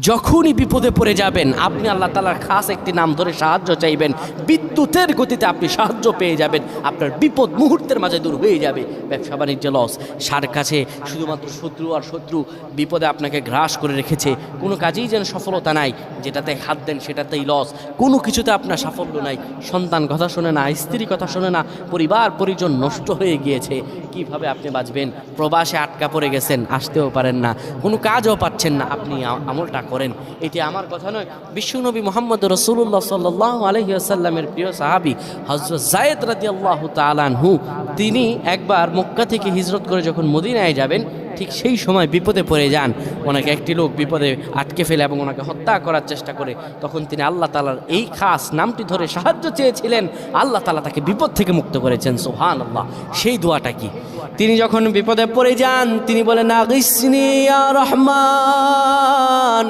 যখনই বিপদে পড়ে যাবেন আপনি আল্লাহ তাআলার খাস একটি নাম ধরে সাহায্য চাইবেন, বিদ্যুতের গতিতে আপনি সাহায্য পেয়ে যাবেন, আপনার বিপদ মুহূর্তের মাঝে দূর হয়ে যাবে। ব্যবসা বাণিজ্য লস, সার কাছে শুধুমাত্র শত্রু আর শত্রু বিপদে আপনাকে গ্রাস করে রেখেছে, কোনো কাজেই যেন সফলতা নাই, যেটাতে হাত দেন সেটাতেই লস, কোনো কিছুতে আপনার সাফল্য নাই, সন্তান কথা শোনে না, স্ত্রী কথা শোনে না, পরিবার পরিজন নষ্ট হয়ে গিয়েছে। কিভাবে আপনি বাঁচবেন? প্রবাসে আটকা পড়ে গেছেন, আসতেও পারেন না, কোনো কাজও পাচ্ছেন না, আপনি আমলটা করেন। এটি আমার কথা নয়, বিশ্বনবী মুহাম্মদ রাসূলুল্লাহ সাল্লাল্লাহু আলাইহি ওয়াসাল্লামের প্রিয় সাহাবী হযরত যায়েদ রাদিয়াল্লাহু তাআলা আনহু, তিনি একবার মক্কা থেকে হিজরত করে যখন মদিনায় যাবেন, ঠিক সেই সময় বিপদে পড়ে যান। ওনাকে একটি লোক বিপদে আটকে ফেলে এবং ওনাকে হত্যা করার চেষ্টা করে। তখন তিনি আল্লাহ তাআলার এই খাস নামটি ধরে সাহায্য চেয়েছিলেন, আল্লাহ তাআলা তাকে বিপদ থেকে মুক্ত করেছেন। সুবহানাল্লাহ। সেই দোয়াটা কি? তিনি যখন বিপদে পড়ে যান তিনি বলেন, আগিসনি ইয়া রহমান।